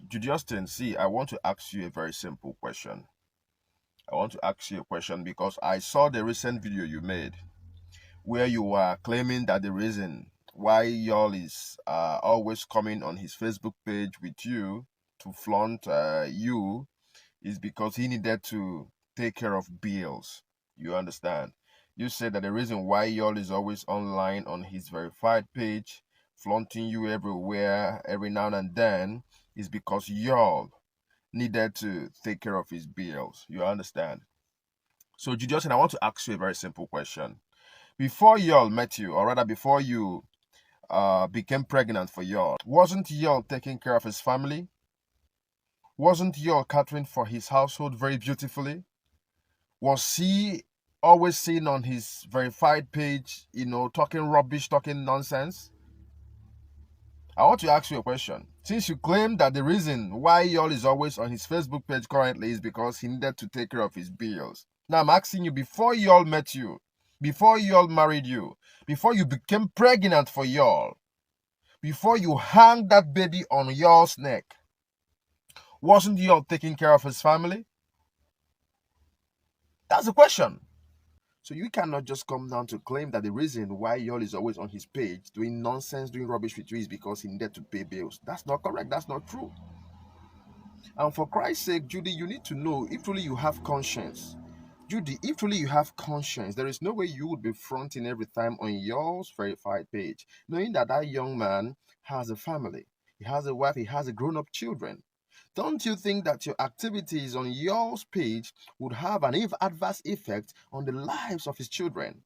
Judy, see, I want to ask you a very simple question. I want to ask you a question because I saw the recent video you made where you were claiming that the reason why y'all is always coming on his Facebook page with you to flaunt you is because he needed to take care of bills. You understand? You said that the reason why y'all is always online on his verified page, flaunting you everywhere, every now and then, is because y'all needed to take care of his bills. You understand? So, Justin, I want to ask you a very simple question. Before y'all met you, or rather before you became pregnant for y'all, wasn't y'all taking care of his family? Wasn't y'all catering for his household very beautifully? Was he always seen on his verified page, talking rubbish, talking nonsense? I want to ask you a question. Since you claim that the reason why y'all is always on his Facebook page currently is because he needed to take care of his bills. Now I'm asking you, before y'all met you, before y'all married you, before you became pregnant for y'all, before you hung that baby on y'all's neck, wasn't y'all taking care of his family? That's the question. So you cannot just come down to claim that the reason why y'all is always on his page doing nonsense, doing rubbish with you is because he needed to pay bills. That's not correct. That's not true. And for Christ's sake, Judy, you need to know if truly you have conscience. Judy, if truly you have conscience, there is no way you would be fronting every time on yours verified page, knowing that that young man has a family, he has a wife, he has a grown-up children. Don't you think that your activities on yours page would have an adverse effect on the lives of his children?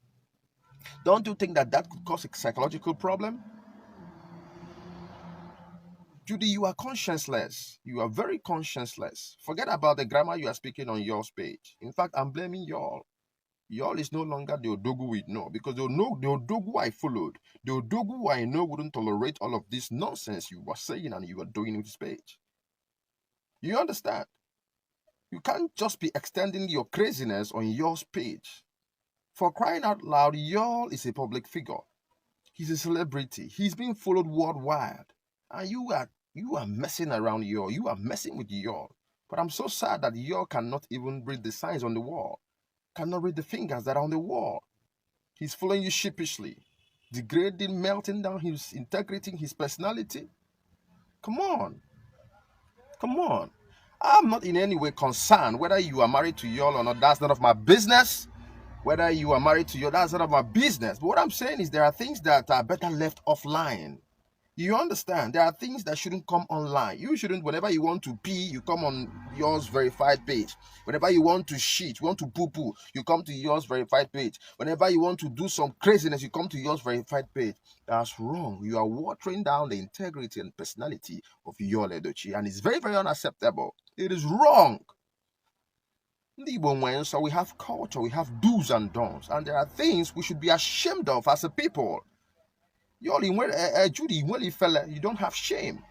Don't you think that that could cause a psychological problem? Judy, you are conscienceless. You are very conscienceless. Forget about the grammar you are speaking on your page. In fact, I'm blaming y'all. Y'all is no longer the Odogu we know, because the Odogu I followed, the Odogu I know wouldn't tolerate all of this nonsense you were saying and you were doing with this page. You understand? You can't just be extending your craziness on your page. For crying out loud, y'all is a public figure. He's a celebrity. He's being followed worldwide. And you are messing around y'all. You are messing with y'all. But I'm so sad that y'all cannot even read the signs on the wall. Cannot read the fingers that are on the wall. He's following you sheepishly, degrading, melting down his integrity, his personality. Come on. Come on. I'm not in any way concerned whether you are married to y'all or not. That's none of my business. Whether you are married to y'all, that's none of my business. But what I'm saying is there are things that are better left offline. You understand? There are things that shouldn't come online. You shouldn't, whenever you want to pee, you come on yours verified page. Whenever you want to shit, you want to poo-poo, you come to yours verified page. Whenever you want to do some craziness, you come to yours verified page. That's wrong. You are watering down the integrity and personality of your Edochie, and it's very, very unacceptable. It is wrong. So we have culture, we have do's and don'ts, and there are things we should be ashamed of as a people. Judy, fella, you don't have shame.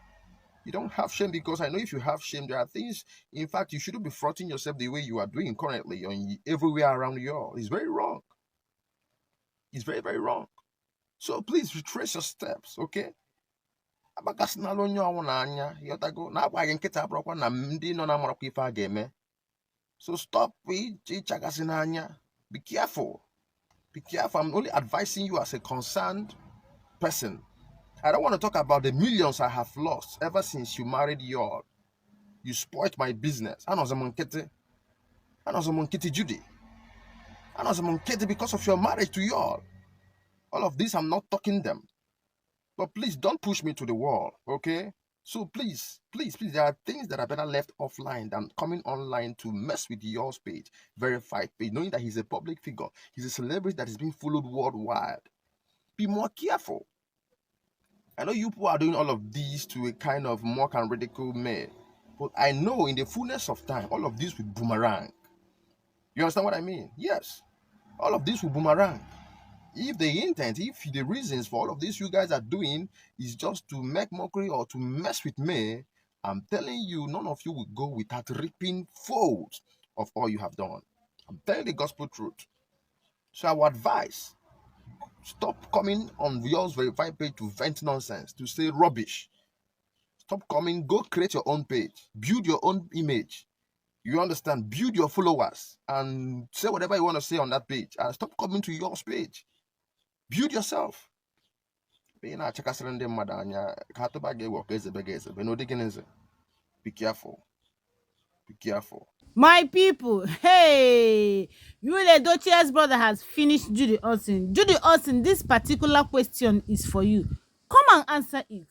You don't have shame, because I know if you have shame, there are things, in fact, you shouldn't be fronting yourself the way you are doing currently on everywhere around you all. It's very wrong. It's very, very wrong. So please retrace your steps, okay? So stop it. Be careful. Be careful. I'm only advising you as a concerned person. I don't want to talk about the millions I have lost ever since you married y'all. You spoiled my business. I know some Kitty. I know some Kitty Judy. I know some Kitty because of your marriage to y'all. All of this, I'm not talking them. But please don't push me to the wall, okay? So please, please, please, there are things that are better left offline than coming online to mess with your page, verified page, knowing that he's a public figure. He's a celebrity that is being followed worldwide. Be more careful. I know you people are doing all of these to a kind of mock and ridicule me, but I know in the fullness of time, all of this will boomerang. You understand what I mean? Yes. All of this will boomerang. If the intent, if the reasons for all of this you guys are doing is just to make mockery or to mess with me, I'm telling you, none of you will go without reaping folds of all you have done. I'm telling the gospel truth. So I would advise, stop coming on yours verified page to vent nonsense, to say rubbish. Stop coming. Go create your own page. Build your own image. You understand? Build your followers and say whatever you want to say on that page. And stop coming to your page. Build yourself. Be careful. Be careful. My people, hey, Edochie's brother has finished Judy Austin. Judy Austin, this particular question is for you. Come and answer it.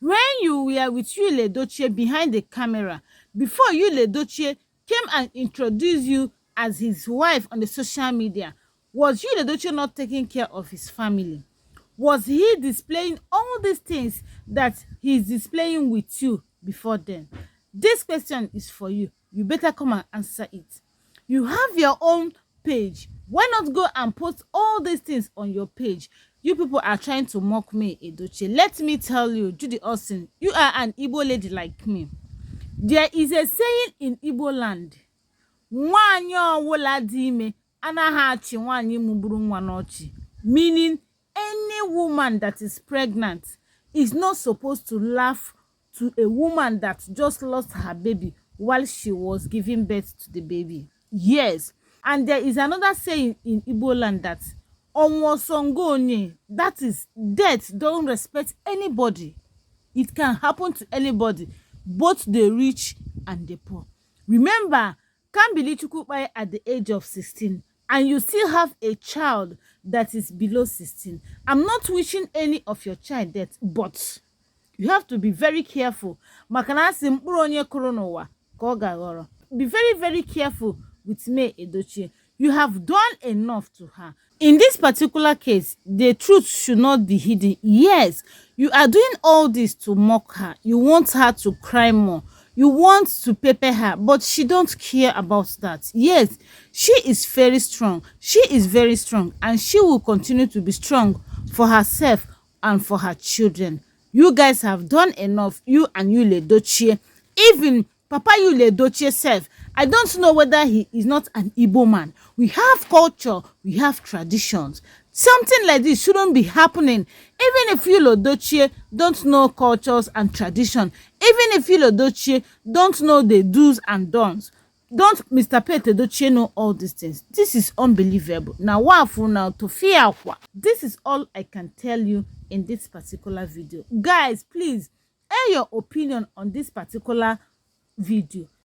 When you were with Edochie behind the camera, before Edochie came and introduced you as his wife on the social media, was Edochie not taking care of his family? Was he displaying all these things that he's displaying with you before then? This question is for you. You better come and answer it. You have your own page. Why not go and post all these things on your page? You people are trying to mock me, Edochie. Let me tell you, Judy Austin, you are an Igbo lady like me. There is a saying in Igbo land, nwaanyị ọwụla dị ime anaghị achị nwaanyị mụburu nwa n'ọchị, meaning any woman that is pregnant is not supposed to laugh to a woman that just lost her baby while she was giving birth to the baby. Yes, and there is another saying in Igbo land that onwosongonye, that is death don't respect anybody. It can happen to anybody, both the rich and the poor. Remember, Kambili Chukwukpaye at the age of 16, and you still have a child that is below 16. I'm not wishing any of your child death, but you have to be very careful. Be very, very careful with me, Edochie. You have done enough to her. In this particular case, the truth should not be hidden. Yes, you are doing all this to mock her. You want her to cry more. You want to pepper her, but she don't care about that. Yes, she is very strong. She is very strong, and she will continue to be strong for herself and for her children. You guys have done enough, you and Edochie. Even Papa Edochie self, I don't know whether he is not an Igbo man. We have culture, we have traditions. Something like this shouldn't be happening. Even if Edochie don't know cultures and tradition, even if Edochie don't know the do's and don'ts, don't Mr. Pete Edochie know all these things. This is unbelievable. Now, this is all I can tell you in this particular video. Guys, please air your opinion on this particular video.